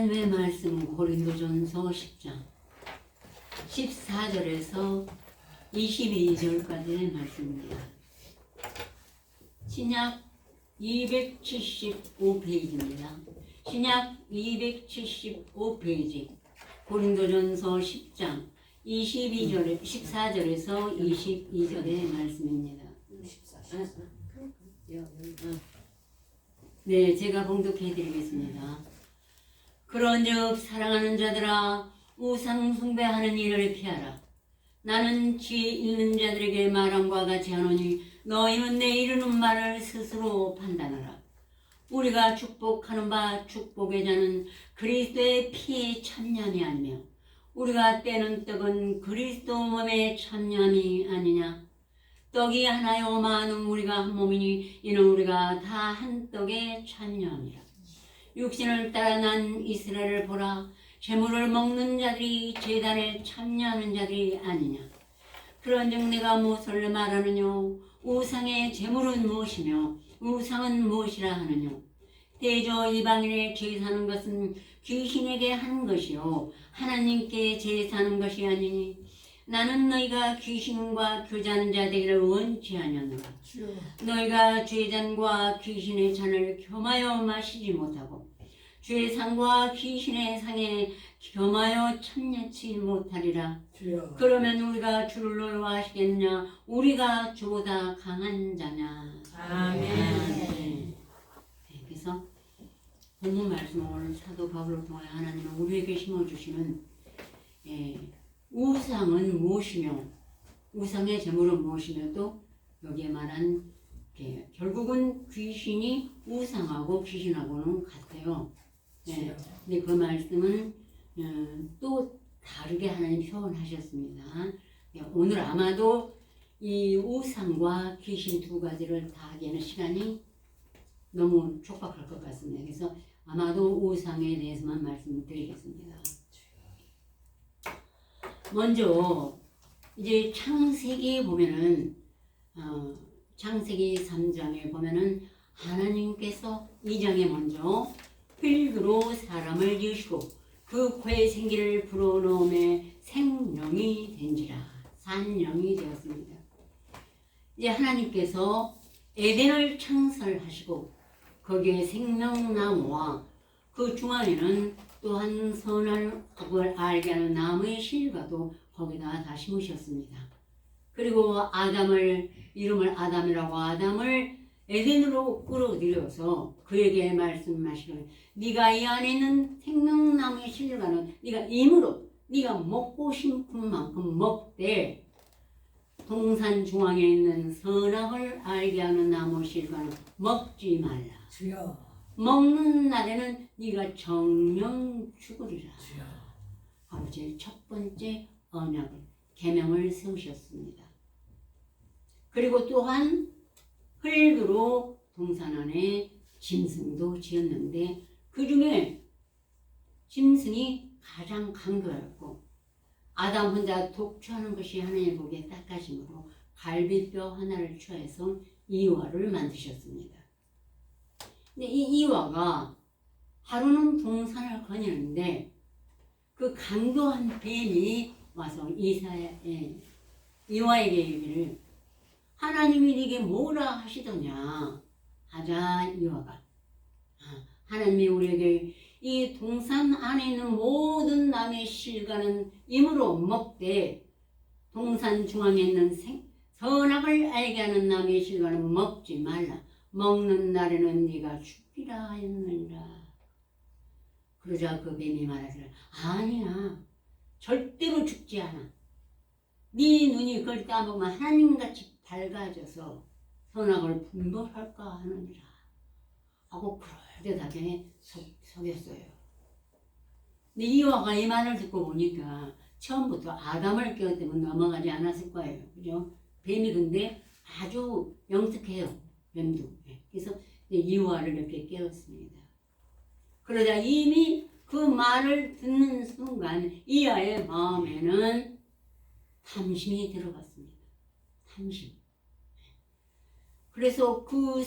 하나님의 말씀은 고린도전서 10장 14절에서 22절까지의 말씀입니다. 신약 275페이지입니다. 신약 275페이지 고린도전서 10장 14절에서 22절의 말씀입니다. 네, 제가 봉독해 드리겠습니다. 그런즉 사랑하는 자들아, 우상 숭배하는 일을 피하라. 나는 지혜 있는 자들에게 말함과 같이 하노니 너희는 내 이르는 말을 스스로 판단하라. 우리가 축복하는 바 축복의 자는 그리스도의 피에 참여함이 아니며 우리가 떼는 떡은 그리스도 몸에 참여함이 아니냐. 떡이 하나요 많은 우리가 한 몸이니 이는 우리가 다 한 떡에 참여함이라. 육신을 따라 난 이스라엘을 보라. 제물을 먹는 자들이 제단에 참여하는 자들이 아니냐. 그런즉 내가 무엇을 말하느뇨. 우상의 제물은 무엇이며 우상은 무엇이라 하느뇨. 대저 이방인의 제사하는 것은 귀신에게 하는 것이요 하나님께 제사하는 것이 아니니 나는 너희가 귀신과 교제하는 자 되기를 원치 아니하노라. 너희가 죄잔과 귀신의 잔을 겸하여 마시지 못하고 주의 상과 귀신의 상에 겸하여 참여치 못하리라. 그러면 우리가 주를 노여워하시겠느냐. 우리가 주보다 강한 자냐. 아멘. 네, 그래서 본문 말씀은 오늘 사도 바울을 통해 하나님은 우리에게 심어주시는 우상은 무엇이며 우상의 제물은 무엇이며 또 여기에 말한 결국은 귀신이 우상하고 귀신하고는 같아요. 네. 근데 그 말씀은 또 다르게 하나님 표현하셨습니다. 네, 오늘 아마도 이 우상과 귀신 두 가지를 다 하기에는 시간이 너무 촉박할 것 같습니다. 그래서 아마도 우상에 대해서만 말씀드리겠습니다. 먼저 이제 창세기에 보면은 창세기 3장에 보면은 하나님께서 2장에 먼저 흙으로 사람을 지으시고 그 코에 생기를 불어넣음에 생명이 된지라. 산령이 되었습니다. 이제 하나님께서 에덴을 창설하시고 거기에 생명나무와 그 중앙에는 또한 선악을 알게 하는 나무의 실과도 거기다 다 심으셨습니다. 그리고 아담을 이름을 아담이라고 아담을 에덴으로 끌어들여서 그에게 말씀하시기를 네가 이 안에 있는 생명나무의 실과는 네가 임으로 네가 먹고 싶은 만큼 먹되 동산 중앙에 있는 선악을 알게 하는 나무 실과는 먹지 말라. 주여. 먹는 날에는 네가 정령 죽으리라. 주여. 아버지의 첫 번째 언약을 계명을 세우셨습니다. 그리고 또한 흙으로 동산 안에 짐승도 지었는데 그 중에 짐승이 가장 강도였고 아담 혼자 독초하는 것이 하나님 보기에 딱하심으로 갈비뼈 하나를 취해서 이와를 만드셨습니다. 근데 이 이와가 하루는 동산을 거니는데 그 강도한 뱀이 와서 이와에게 이르기를 하나님이 네게 뭐라 하시더냐 하자. 이와가 하나님이 우리에게 이 동산 안에 있는 모든 나무의 실과는 임으로 먹되 동산 중앙에 있는 선악을 알게 하는 나무의 실과는 먹지 말라. 먹는 날에는 네가 죽리라 하였느니라. 그러자 그 뱀이 말하기를 아니야, 절대로 죽지 않아. 네 눈이 그걸 따보면 하나님같이 밝아져서 선악을 분별할까 하느니라 하고 그럴듯하게 속였어요. 근데 이와가 이 말을 듣고 보니까 처음부터 아담을 깨웠다면 넘어가지 않았을 거예요. 그죠? 뱀이 근데 아주 영특해요. 뱀도. 그래서 이와를 이렇게 깨웠습니다. 그러자 이미 그 말을 듣는 순간 이와의 마음에는 탐심이 들어갔습니다. 탐심. 그래서 그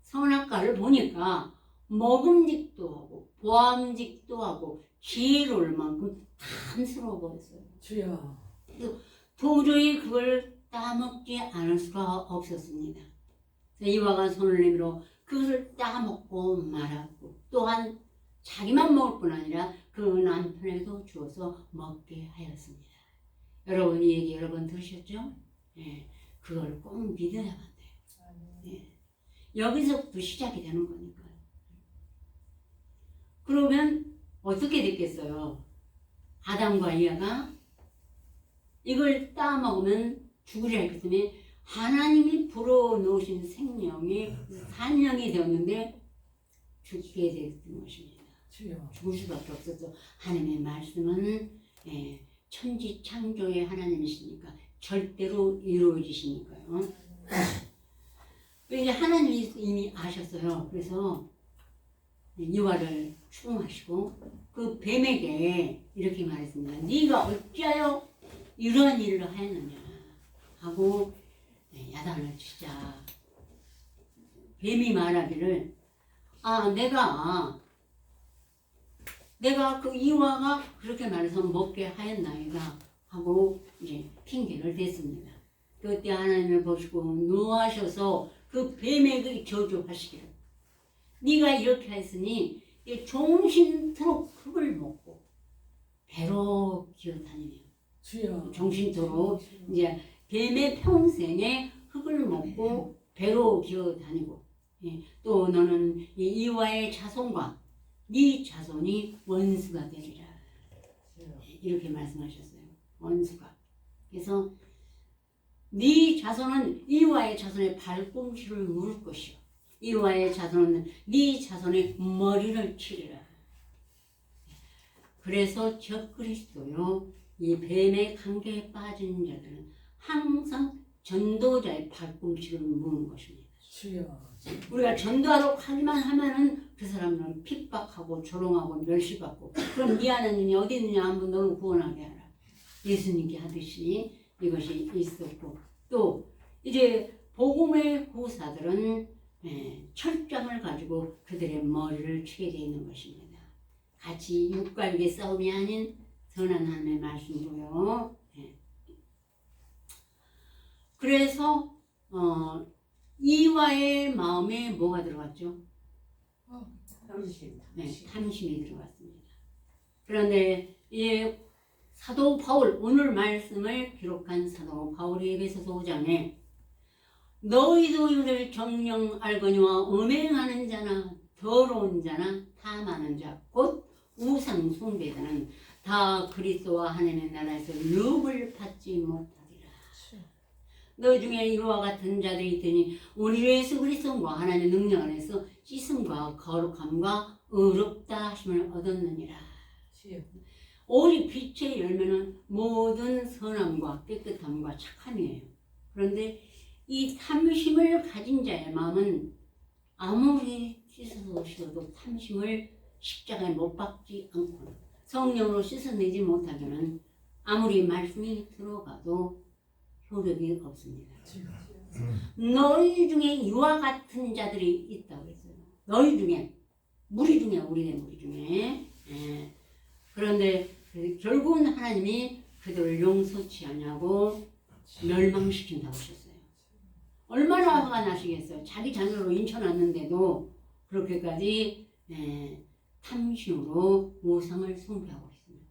선악과를 보니까 먹음직도 하고 보암직도 하고 지혜로울 만큼 탐스러워 보였어요. 주여. 도저히 그걸 따먹지 않을 수가 없었습니다. 이와가 손을 내밀어 그것을 따먹고 말았고 또한 자기만 먹을 뿐 아니라 그 남편에게도 주어서 먹게 하였습니다. 여러분 이 얘기 여러 번 들으셨죠? 예, 그걸 꼭 믿어야만 돼요. 예, 여기서부터 시작이 되는 거니까요. 그러면 어떻게 됐겠어요? 아담과 이하가 이걸 따먹으면 죽으리라 했기 때문에 하나님이 불어넣으신 생명이 산령이 되었는데 죽게 됐던 것입니다. 주여. 죽을 수밖에 없었죠. 하나님의 말씀은 천지 창조의 하나님이시니까 절대로 이루어지시니까요. 이제 하나님이 이미 아셨어요. 그래서 이와를 추궁하시고 그 뱀에게 이렇게 말했습니다. 네가 어찌하여 이러한 일을 하였느냐 하고 야단을 치자 뱀이 말하기를 내가 그 이와가 그렇게 말해서 먹게 하였나이다 하고 이제 핑계를 댔습니다. 그때 하나님을 보시고 노하셔서 그 뱀에게 저주하시기를 네가 이렇게 했으니 종신토록 흙을 먹고 배로 기어다니며 주여. 종신토록 이제 뱀의 평생에 흙을 먹고 배로 기어다니고 또 너는 이와의 자손과 네 자손이 원수가 되리라 이렇게 말씀하셨어요. 원수가. 그래서 네 자손은 이와의 자손의 발꿈치를 물을 것이요 이와의 자손은 네 자손의 머리를 치리라. 그래서 적그리스도요 이 뱀의 관계에 빠진 자들은 항상 전도자의 발꿈치를 무는 것입니다. 주여. 우리가 전도하러 가기만 하면은 그 사람들은 핍박하고 조롱하고 멸시받고 그럼 네 하나님이 어디 있느냐 한번 너를 구원하게 하라. 예수님께 하듯이 이것이 있었고 또 이제 복음의 후사들은 철장을 가지고 그들의 머리를 치게 되어 있는 것입니다. 같이 육갈의 싸움이 아닌 선한 하나님의 말씀으로요. 그래서 이와의 마음에 뭐가 들어갔죠? 탐심이 들어갔습니다. 그런데 이 사도 바울 오늘 말씀을 기록한 사도 바울이 에베소서 5장에 너희도 이를 정령 알거니와 음행하는 자나 더러운 자나 탐하는 자 곧 우상 숭배자는 다 그리스도와 하나님의 나라에서 유업을 받지 못하리라. 너희 중에 이와 같은 자들이 있더니 우리 예수 그리스도와 하나님의 능력 안에서 씻음과 거룩함과 의롭다 하심을 얻었느니라. 오직 빛의 열매는 모든 선함과 깨끗함과 착함이에요. 그런데 이 탐심을 가진 자의 마음은 아무리 씻어서 오셔도 탐심을 십자가에 못 박지 않고 성령으로 씻어내지 못하면 아무리 말씀이 들어가도 효력이 없습니다. 너희 중에 이와 같은 자들이 있다고 했어요. 너희 중에, 무리 중에, 우리네 무리 중에. 그런데 결국은 하나님이 그들을 용서치 않냐고 멸망시킨다고 하셨어요. 얼마나 화가 나시겠어요. 자기 자녀로 인쳐놨는데도 그렇게까지 탐심으로 우상을 숭배하고 있습니다.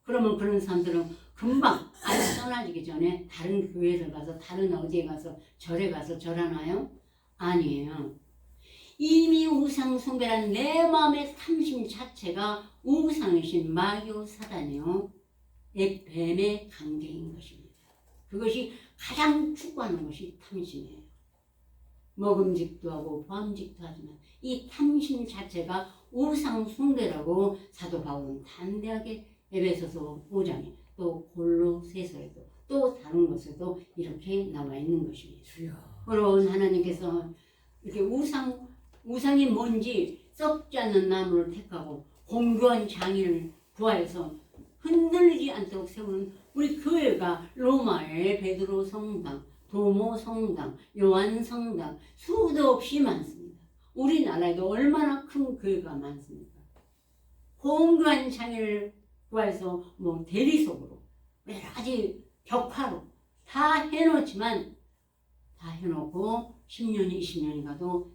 그러면 그런 사람들은 금방 아주 떠나지기 전에 다른 교회를 가서 다른 어디에 가서 절에 가서 절하나요? 아니에요. 이미 우상 숭배란 내 마음의 탐심 자체가 우상이신 마귀 사단이요 뱀의 관계인 것입니다. 그것이 가장 추구하는 것이 탐심이에요. 먹음직도 하고 보암직도 하지만 이 탐심 자체가 우상 숭배라고 사도 바울은 담대하게 에베소서 5장에 또 골로새서에도 또 다른 곳에도 이렇게 나와 있는 것입니다. 그런 하나님께서 이렇게 우상이 뭔지 썩지 않는 나무를 택하고 공교한 장인을 구하여서 흔들리지 않도록 세우는 우리 교회가 로마의 베드로 성당, 도모 성당, 요한 성당 수도 없이 많습니다. 우리나라에도 얼마나 큰 교회가 많습니까? 공교한 장애를 구해서 뭐 대리석으로 여러 가지 벽화로 다 해놓지만 다 해놓고 10년이 20년이 가도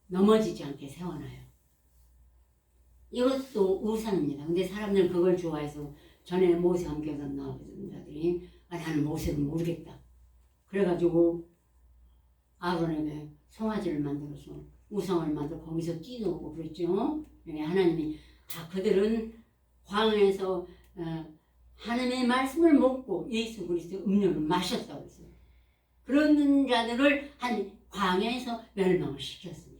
넘어지지 않게 세워놔요. 이것도 우상입니다. 근데 사람들은 그걸 좋아해서 전에 모세함께서 나오던 자들이 나는 모세를 모르겠다. 그래가지고 아론에게 송아지를 만들어서 우상을 만들어 거기서 띄우고 그랬죠. 하나님이 그들은 광야에서 하나님의 말씀을 먹고 예수 그리스도의 음료를 마셨다고 했어요. 그런 자들을 한 광야에서 멸망을 시켰습니다.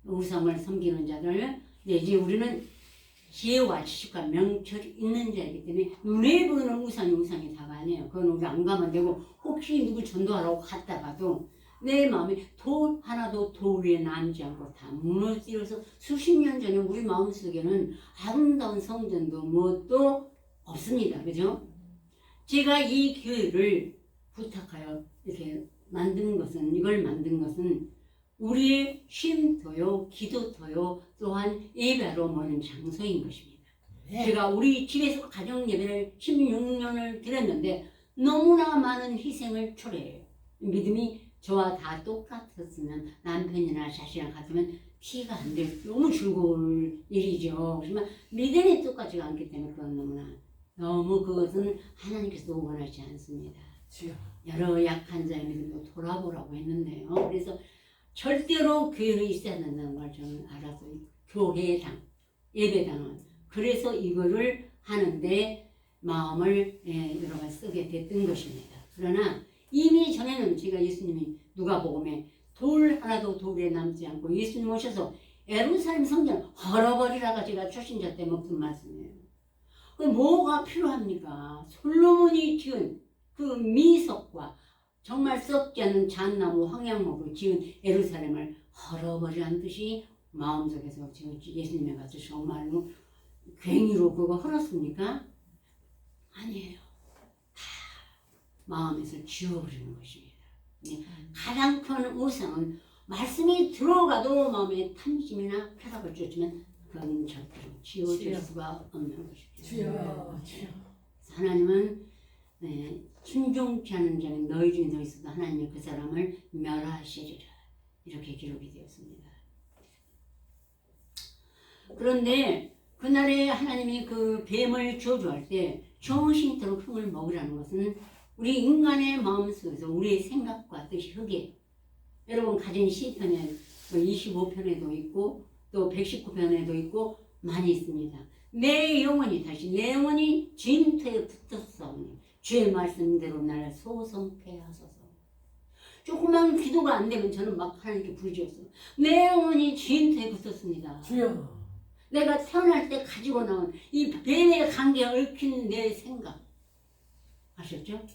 우상을 섬기는 자들, 이제 우리는 지혜와 지식과 명철이 있는 자이기 때문에 눈에 보이는 우상이 다가 아니에요. 그건 우리 안 가면 되고 혹시 누구 전도하라고 갔다가도 내 마음에 돌 하나도 돌 위에 남지 않고 다 무너뜨려서 수십 년 전에 우리 마음속에는 아름다운 성전도 무엇도 없습니다. 그죠? 제가 이 교회를 부탁하여 이렇게 이걸 만든 것은 우리의 쉼터요, 기도터요, 또한 예배로 모는 장소인 것입니다. 제가 우리 집에서 가정 예배를 16년을 드렸는데 너무나 많은 희생을 초래해요. 믿음이 저와 다 똑같았으면 남편이나 자식이랑 같으면 티가 안 될 너무 즐거울 일이죠. 하지만 믿음이 똑같지가 않기 때문에 그건 너무 그것은 하나님께서 원하지 않습니다. 여러 약한 자의 믿음도 돌아보라고 했는데요. 그래서 절대로 교회에 있어야 된다는 걸 저는 알아서 교회당, 예배당은 그래서 이거를 하는데 마음을 여러 가지 쓰게 됐던 것입니다. 그러나 이미 전에는 제가 예수님이 누가복음에 돌 하나도 돌에 남지 않고 예수님 오셔서 예루살렘 성전을 헐어버리라가 제가 초신자 때 먹던 말씀이에요. 뭐가 필요합니까? 솔로몬이 지은 그 미석과 정말 썩지 않는 잣나무 황양목으로 지은 예루살렘을 헐어버리라는 뜻이 마음속에서 지금 예수님의 같이 정말로 괜히로 그거 헐었습니까? 아니에요. 다 마음에서 지워버리는 것입니다. 가장 큰 우상은 말씀이 들어가도 마음에 탐심이나 쾌락을 쫓으면 그건 절대로 지워질 수가 없는 것입니다. 하나님은 순종치 않은 자는 너희 중에 너 있어도 하나님이 그 사람을 멸하시리라 이렇게 기록이 되었습니다. 그런데 그날에 하나님이 그 뱀을 저주할 때 정신토록 흙을 먹으라는 것은 우리 인간의 마음속에서 우리의 생각과 뜻이 흙이에요. 여러분 가진 시편에 25편에도 있고 또 119편에도 있고 많이 있습니다. 내 영혼이 진토에 붙었사오니 주의 말씀대로 나를 소성케 하소서. 조그만 기도가 안 되면 저는 막 하나님께 부르짖었어요. 내 영혼이 진토에 붙었습니다. 주여. 내가 태어날 때 가지고 나온 이 뱀의 관계에 얽힌 내 생각 아셨죠?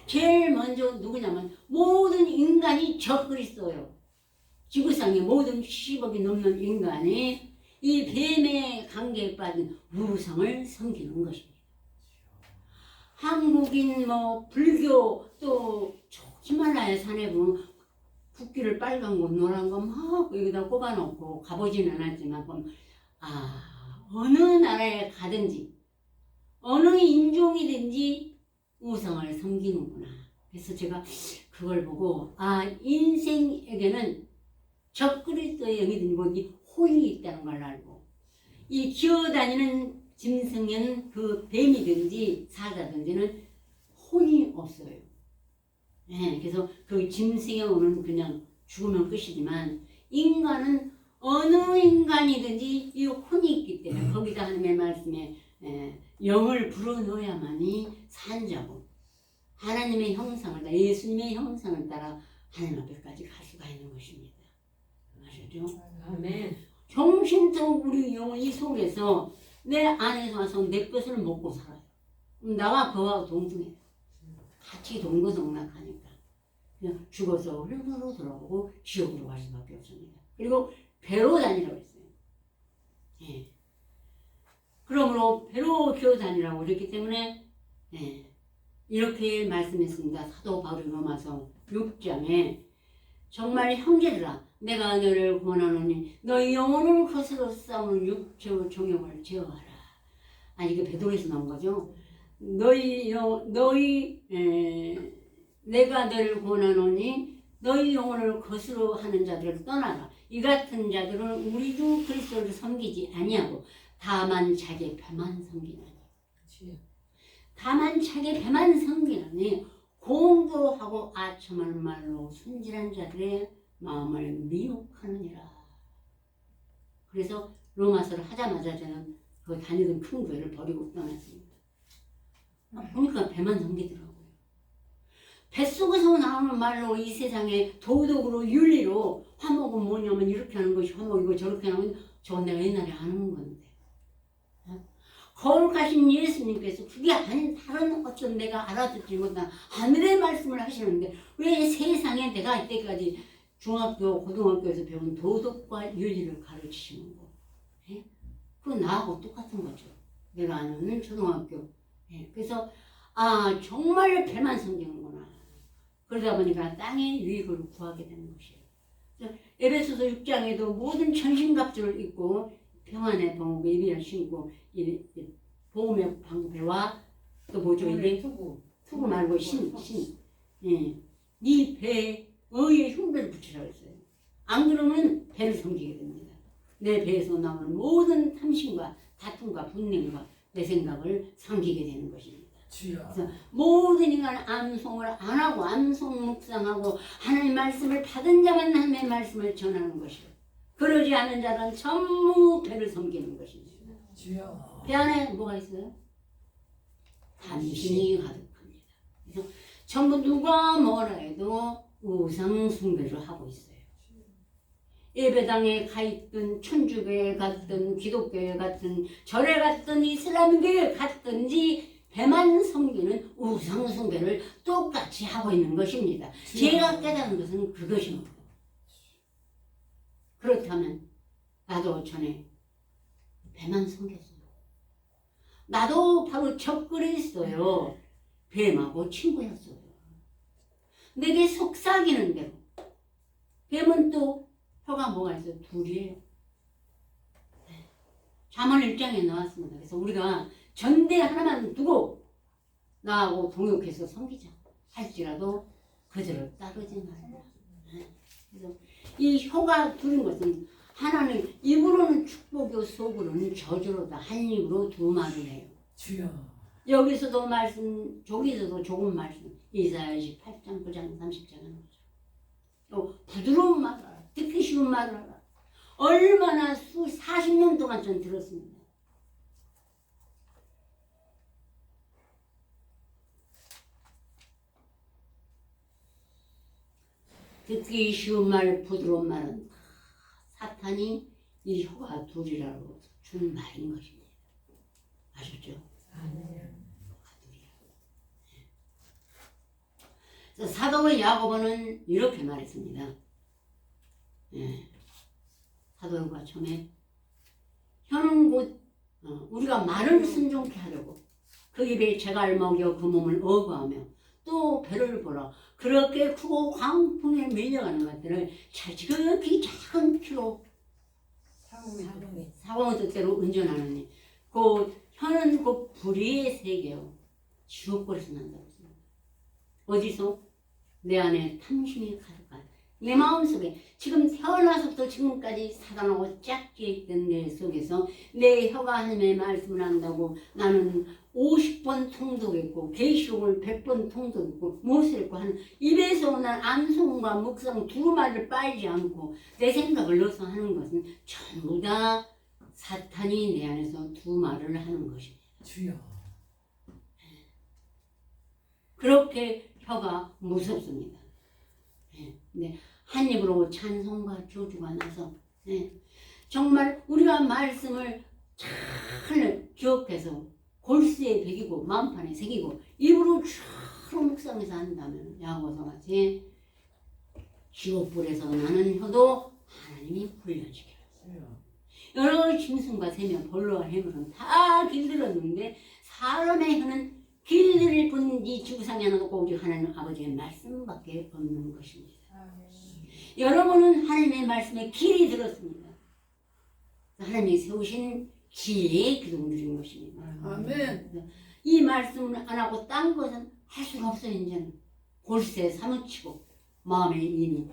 제일 먼저 누구냐면 모든 인간이 적그리스도예요. 지구상의 모든 10억이 넘는 인간이 이 뱀의 관계에 빠진 우상을 섬기는 것입니다. 한국인 불교 또 히말라야 산에 보면 국기를 빨간 거 노란 거 막 여기다 꼽아놓고 가보지는 않았지만 어느 나라에 가든지 어느 인종이든지 우상을 섬기는구나. 그래서 제가 그걸 보고 인생에게는 적그리스도의 영이든 뭐지 혼이 있다는 걸 알고 이 기어다니는 짐승은 그 뱀이든지 사자든지는 혼이 없어요. 그래서 그 짐승의 혼은 그냥 죽으면 끝이지만 인간은 어느 인간이든지 이 혼이 있기 때문에 거기다 하나님의 말씀에 영을 불어넣어야만이 산자고 하나님의 형상을 따라 예수님의 형상을 따라 하나님 앞에까지 갈 수가 있는 것입니다. 아시죠? 아멘. 정신적 우리 영혼이 속에서 내 안에서 와서 내 것을 먹고 살아요. 나와 그와 동등해요. 같이 동거동락하니까 그냥 죽어서 흙으로 돌아오고 지옥으로 갈 수밖에 없습니다. 그리고 배로 다니라고 했어요. 그러므로 배로 기어 다니라고 그랬기 때문에 이렇게 말씀했습니다. 사도 바울이 로마서 6장에 정말 형제들아 내가 너를 권하노니 너희 영혼을 거스러 싸우는 육체의 정욕을 제어하라. 아니 이게 베드로에서 나온 거죠. 내가 너를 권하노니 너희 영혼을 거스러 하는 자들을 떠나라. 이 같은 자들은 우리 주 그리스도를 섬기지 아니하고 다만 자기 배만 섬기나니. 다만 자기 배만 섬기나니 공도하고 아첨하는 말로 순진한 자들의 마음을 미혹하느니라. 그래서 로마서를 하자마자 저는 그 다니던 큰 교회를 버리고 떠났습니다. 보니까 배만 섬기더라고요. 뱃속에서 나오는 말로 이 세상에 도덕으로 윤리로 화목은 뭐냐면 이렇게 하는 것이 화목이고 저렇게 하는 건 저건 내가 옛날에 아는 건데. 거룩하신 예수님께서 그게 아닌 다른 어떤 내가 알아듣지 못한 하늘의 말씀을 하시는데 왜 세상에 내가 이때까지 중학교, 고등학교에서 배운 도덕과 윤리를 가르치시는 거? 예? 그거 나하고 똑같은 거죠. 내가 아는 초등학교. 예? 그래서 정말 배만 섬기는구나. 그러다 보니까 땅의 유익을 구하게 되는 것이에요. 에베소서 6장에도 모든 천신갑주를 입고 평안의 방법에 예비를 신고 보험의 방패와 또 뭐죠 이게 투구 말고 이 배에 의의 흉배를 붙이라고 했어요. 안 그러면 배를 섬기게 됩니다. 내 배에서 나오는 모든 탐심과 다툼과 분냉과 내 생각을 섬기게 되는 것입니다. 그래서 모든 인간 암송을 안 하고 암송 묵상하고 하나님 말씀을 받은 자만 하나님의 말씀을 전하는 것이요. 그러지 않은 자는 전부 배를 섬기는 것입니다. 배 안에 뭐가 있어요? 탐심이 가득합니다. 그래서 전부 누가 뭐라 해도 우상 숭배를 하고 있어요. 예배당에 가 있든 천주교에 갔든 기독교에 갔든 절에 갔든 이슬람교에 갔든지 배만 섬기는 우상 숭배를 똑같이 하고 있는 것입니다. 제가 깨달은 것은 그것입니다. 그렇다면 나도 전에 배만 섬겼어요. 나도 바로 적그리스도요. 뱀하고 친구였어요. 내게 속삭이는 대로. 뱀은 또 혀가 뭐가 있어요? 둘이에요. 잠언 1장에 나왔습니다. 그래서 우리가 전대 하나만 두고 나하고 동역해서 섬기자 할지라도 그들을 따르지 말라. 그래서 이 혀가 둘인 것은 하나는 입으로는 축복이요 속으로는 저주로다. 한 입으로 두 말을 해요. 주여. 여기서도 말씀, 저기서도 조금 말씀. 이사야 28장, 9장, 30장 하는 거죠. 또 부드러운 말을 하라. 듣기 쉬운 말을 하라. 얼마나 40년 동안 전 들었습니다. 듣기 쉬운 말, 부드러운 말은 사탄이 이 혀가 둘이라고 준 말인 것입니다. 아셨죠? 혀가 둘이라고. 그래서 사도 야고보는 이렇게 말했습니다. 사도가 처음에 혀는 곧 우리가 말을 순종케 하려고 그 입에 재갈 먹여 그 몸을 어거하며 또 배를 보라. 그렇게 크고 광풍에 밀려가는 것들을 지극히 작은 키로 사고의 뜻대로 운전하느니 그 혀는 곧 불의의 세계요 지옥불에서 난다고 했습니다. 어디서? 내 안에 탐심이 가득한 내 마음속에 지금 태어나서부터 지금까지 사단하고 짝지어 있던 내 속에서 내 혀가 하나님의 말씀을 한다고 나는 50번 통독했고 계시록을 100번 통독했고 모세했고 하는 입에서 오는 암송과 묵상 두루마리를 빨지 않고 내 생각을 넣어서 하는 것은 전부 다 사탄이 내 안에서 두 말을 하는 것입니다. 주여. 그렇게 혀가 무섭습니다. 네. 한 입으로 찬송과 저주가 나서 정말 우리가 말씀을 잘 기억해서 골수에 베기고 마음판에 새기고 입으로 쭉 묵상해서 한다면 야고보서 같이 지옥불에서 나는 혀도 하나님이 훈련시켜놨어요. 여러 짐승과 새며 벌로와 해물은 다 길들었는데 사람의 혀는 길들일 뿐이지 지구상에 하나 없고 우리 하나님 아버지의 말씀밖에 없는 것입니다. 여러분은 하나님의 말씀에 길이 들었습니다. 하나님이 세우신 길에 기둥 들인 것입니다. 아멘. 이 말씀을 안 하고 딴 것은 할 수가 없어요. 이제는 골세 사무치고 마음에 이미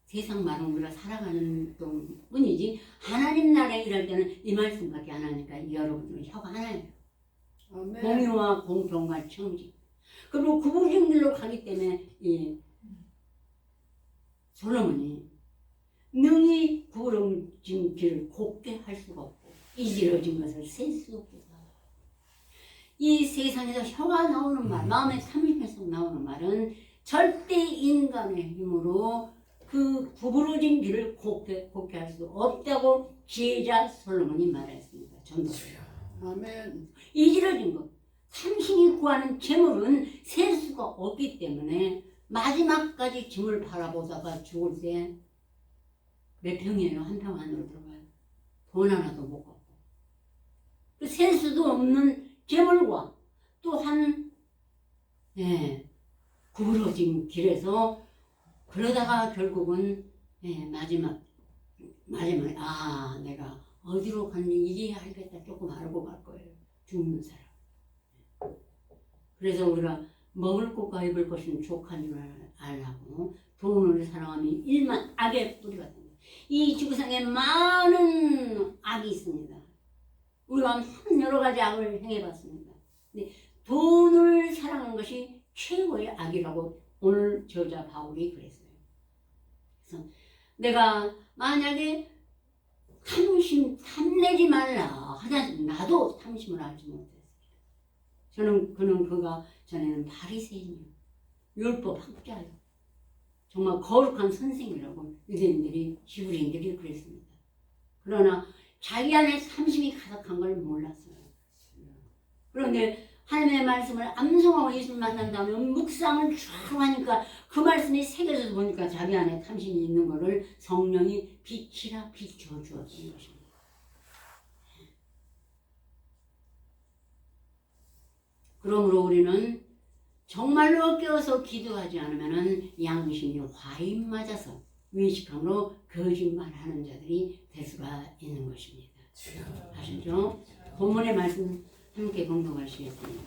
세상 말은 우리가 살아가는 뿐이지 하나님 나라에 일할 때는 이 말씀밖에 안 하니까 여러분들은 혀가 하나예요. 아멘. 공유와 공평과 청지. 그리고 구부러진 길로 가기 때문에 솔로몬이 능히 구부러진 길을 곱게 할 수가 없고 이지러진 것을 셀 수 없고 이 세상에서 혀가 나오는 말, 마음의 삼림에서 나오는 말은 절대 인간의 힘으로 그 구부러진 길을 곱게 할 수 없다고 지혜자 솔로몬이 말했습니다. 전도서요. 아멘. 이지러진 것, 삼신이 구하는 재물은 셀 수가 없기 때문에 마지막까지 짐을 바라보다가 죽을 때 몇 평이에요? 한 평 안으로 들어가요. 돈 하나도 못 갚고. 셀 수도 없는 재물과 또한 구부러진 길에서 그러다가 결국은 마지막에 내가 어디로 갔니 이게 알겠다 조금 알고 갈 거예요. 죽는 사람. 그래서 우리가 먹을 것과 입을 것은 족한 줄 알라고 돈을 사랑하면 일만 악의 뿌리가 됩니다. 이 지구상에 많은 악이 있습니다. 우리가 여러 가지 악을 행해봤습니다. 근데 돈을 사랑하는 것이 최고의 악이라고 오늘 저자 바울이 그랬어요. 그래서 내가 만약에 탐내지 말라 하다 나도 탐심을 알지 못했어요. 그가 전에는 바리새인이요, 율법 학자요, 정말 거룩한 선생이라고 유대인들이 히브리인들이 그랬습니다. 그러나 자기 안에 탐심이 가득한 걸 몰랐어요. 그런데 하나님의 말씀을 암송하고 예수를 만난 다음에 묵상을 쭉 하니까 그 말씀이 새겨져서 보니까 자기 안에 탐심이 있는 것을 성령이 빛이라 비춰주었던 것입니다. 그러므로 우리는 정말로 깨어서 기도하지 않으면 양심이 화인 맞아서 외식함으로 거짓말하는 자들이 될 수가 있는 것입니다. 아시죠? 본문의 말씀 함께 공동하시겠습니다.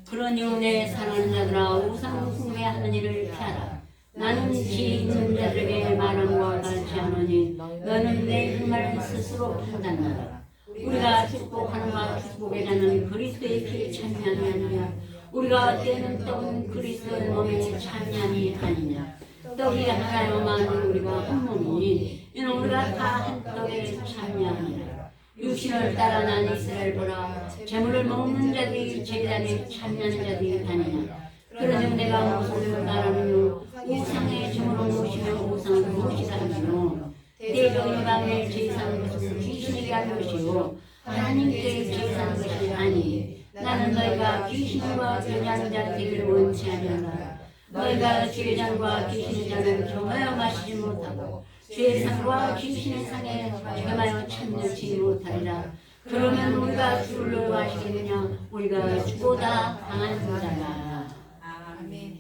그러니 내 사랑하는 자들아 우상 숭배하는 일을 피하라. 나는 지혜 있는 자들에게 말함과 같지 않으니 너는 내 말 스스로 판단하라. 우리가 축복하는가 축복의 자는 그리스도의 피에 참여하니 아니냐. 우리가 떼는 떡은 그리스도의 몸에 참여하니 아니냐. 떡이 하나여만 우리가 한 몸이니 이는 우리가 다 한 떡에 참여하니라. 육신을 따라 난 이스라엘 보라. 재물을 먹는 자들이 제단에 참여하는 자들이 아니냐. 그러면 내가 무엇을 말하느뇨. 우상의 재물을 모시며 우상을 무엇이라 하시노. 대적인간의 제사하는 것은 귀신에게 하는 것이요 하나님께 제사하는 것이 아니. 나는 너희가 귀신과 교제하는 자 되기를 원치 아니하노라. 너희가 죄장과 귀신의 잔을 겸하여 마시지 못하고 죄상과 귀신의 상에 겸하여 참여치 못하리라. 그러면 우리가 주를 마시겠느냐. 우리가 주보다 강한 자라. 아멘.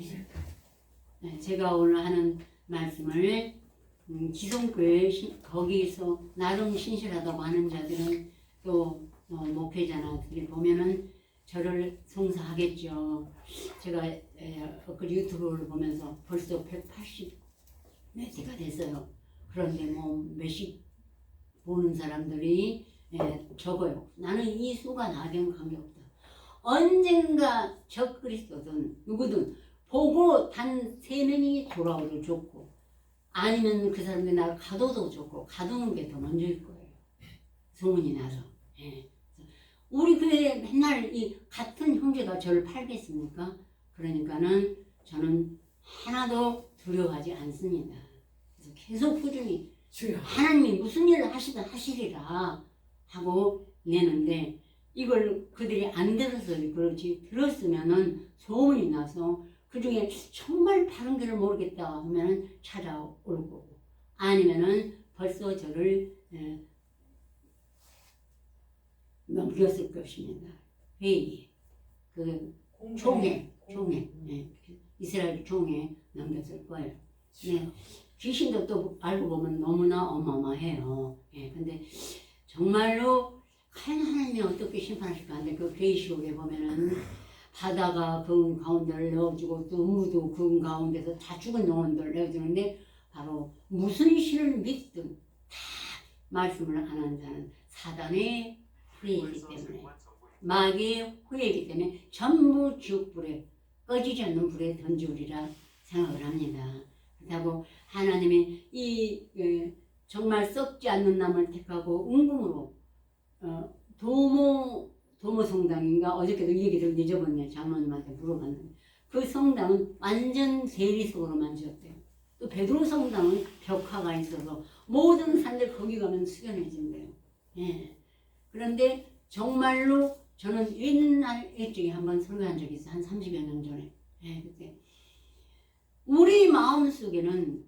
제가 오늘 하는 말씀을 기성교회 거기서 나름 신실하다고 하는 자들은 또 목회자들이 보면은 저를 송사하겠죠. 제가 그 유튜브를 보면서 벌써 180 몇 회가 됐어요. 그런데 뭐 몇십 보는 사람들이 적어요. 나는 이 수가 나에게는 관계없다. 언젠가 저 그리스도든 누구든 보고 단 3명이 돌아오도 좋고 아니면 그 사람들이 나를 가둬도 좋고 가두는 게 더 먼저일 거예요. 소문이 나서. 우리 교회에 맨날 이 같은 형제가 저를 팔겠습니까? 그러니까는 저는 하나도 두려워하지 않습니다. 그래서 계속 꾸준히 하나님이 무슨 일을 하시리라 하고 내는데 이걸 그들이 안 들어서 그렇지 들었으면은 소문이 나서 그 중에 정말 바른 길을 모르겠다 하면은 찾아올 거고 아니면은 벌써 저를 넘겼을 것입니다. 회의 그 총회 이스라엘 총회 넘겼을 거예요. 네. 귀신도 또 알고 보면 너무나 어마어마해요. 예, 근데 정말로 하나님이 어떻게 심판하실까 하는데 그 계시록에 보면은 바다가 그 가운데를 내어주고 또 우도 그 가운데서 다 죽은 영혼들을 내어주는데 바로 무슨 신을 믿든 다 말씀을 안 하는 자는 사단의 후예이기 때문에 마귀의 후예이기 때문에 전부 지옥불에 꺼지지 않는 불에 던지우리라 생각을 합니다. 그렇다고 하나님이 이 정말 썩지 않는 나무를 택하고 은금으로 도모 성당인가 어저께도 이 얘기를 잊어버렸네. 장로님한테 물어봤는데 그 성당은 완전 대리석으로만 지었대요. 또 베드로 성당은 벽화가 있어서 모든 산들 거기 가면 수련해진대요. 예. 그런데 정말로 저는 옛날 일찍이 한번 설교한 적이 있어요. 한 30여 년 전에. 예, 그때 우리 마음속에는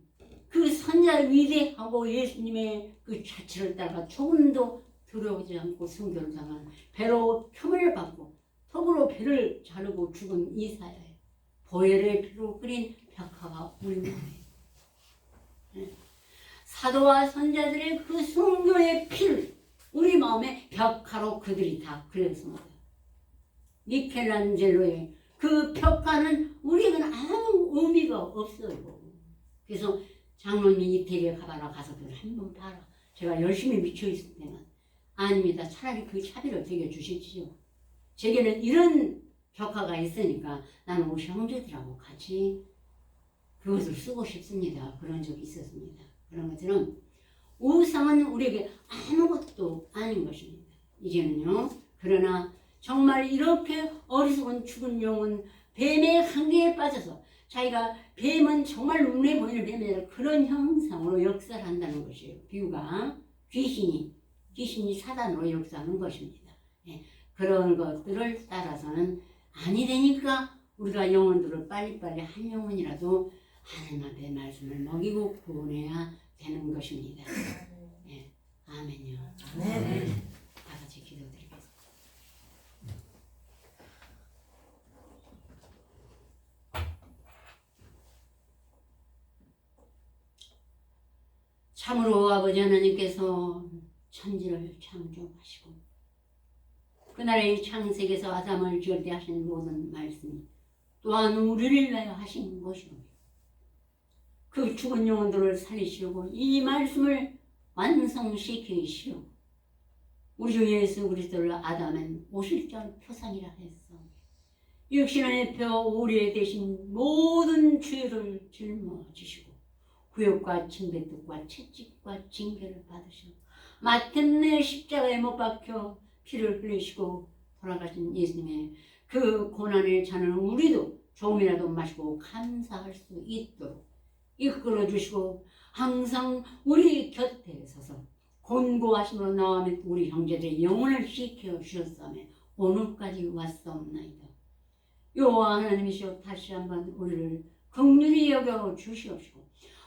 그 선자 위대하고 예수님의 그 자취를 따라 조금도 두려우지 않고 순교를 당한 배로 표를 받고 턱으로 배를 자르고 죽은 이사야의 보혈의 피로 끓인 벽화가 우리 마음에 사도와 선자들의 그 순교의 피를 우리 마음에 벽화로 그들이 다 그렸습니다. 미켈란젤로의 그 벽화는 우리에게는 아무 의미가 없어요. 그래서 장로님 이태리에 가봐라. 가서 그걸 한번 봐라. 제가 열심히 미쳐있을 때는 아닙니다. 차라리 그 차비를 되게 주십시오. 제게는 이런 벽화가 있으니까 나는 우리 형제들하고 같이 그것을 쓰고 싶습니다. 그런 적이 있었습니다. 그런 것처럼 우상은 우리에게 아무것도 아닌 것입니다. 이제는요. 그러나 정말 이렇게 어리석은 죽은 영은 뱀의 한계에 빠져서 자기가 뱀은 정말 눈에 보이는 뱀이라 그런 형상으로 역사를 한다는 것이에요. 비유가 귀신이 사단으로 역사하는 것입니다. 예, 그런 것들을 따라서는 아니 되니까 우리가 영혼들을 빨리빨리 한 영혼이라도 하나님 앞에 말씀을 먹이고 구원해야 되는 것입니다. 예, 아멘요. 아멘. 다 같이 기도드리겠습니다. 참으로 아버지 하나님께서 천지를 창조하시고 그날의 창세기에서 아담을 지을 때 하신 모든 말씀이 또한 우리를 위하여 하신 것이오며 그 죽은 영혼들을 살리시려고 이 말씀을 완성시키시려고 우리 주 예수 그리스도를 아담은 오실절 표상이라 했어. 육신의 표 우리의 대신 모든 죄를 짊어지시고 구역과 침뱉음과 채찍과 징계를 받으시고 마침내 십자가에 못 박혀 피를 흘리시고 돌아가신 예수님의 그 고난의 잔을 우리도 조금이라도 마시고 감사할 수 있도록 이끌어 주시고 항상 우리 곁에 서서 곤고하심으로 나오는 우리 형제들의 영혼을 지켜 주셨사매 오늘까지 왔사옵나이다. 여호와 하나님이시여 다시 한번 우리를 긍휼히 여겨 주시옵시고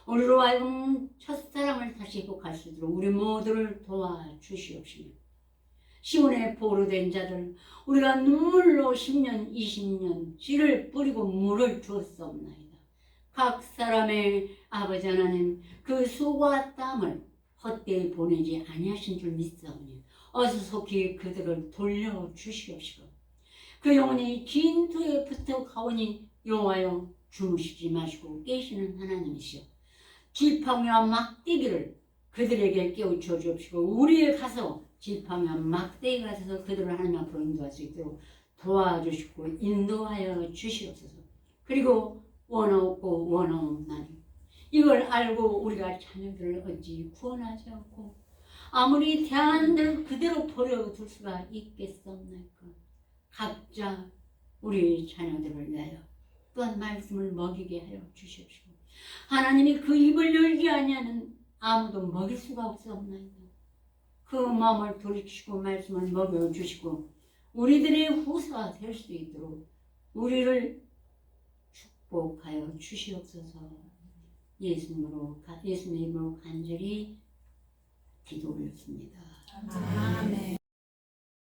우리로 하여금 첫사랑을 다시 회복할 수 있도록 우리 모두를 도와주시옵시며 시온에 포로된 자들 우리가 눈물로 10년 20년 씨를 뿌리고 물을 주었사옵나이다. 각 사람의 아버지 하나님 그 수고와 땀을 헛되이 보내지 아니하신 줄 믿사오니 어서 속히 그들을 돌려주시옵시고 그 영혼이 진토에 붙어 가오니 여호와여 주무시지 마시고 깨시는 하나님이시여 지팡이와 막대기를 그들에게 깨우쳐 주옵시고 우리에 가서 지팡이와 막대기가 있어서 그들을 하나님 앞으로 인도할 수 있도록 도와주시고 인도하여 주시옵소서. 그리고 원하옵고 원하옵나니 이걸 알고 우리가 자녀들을 어찌 구원하지 않고 아무리 대한들 그대로 버려둘 수가 있겠사옵나이까. 각자 우리 자녀들을 위하여 또한 말씀을 먹이게 하여 주시옵시고 하나님이 그 입을 열지 아니하는 아무도 먹일 수가 없사옵나이다. 그 마음을 돌이키시고 말씀을 먹여주시고 우리들의 후사가 될 수 있도록 우리를 축복하여 주시옵소서. 예수님의 이름으로 간절히 기도 올렸습니다. 아멘.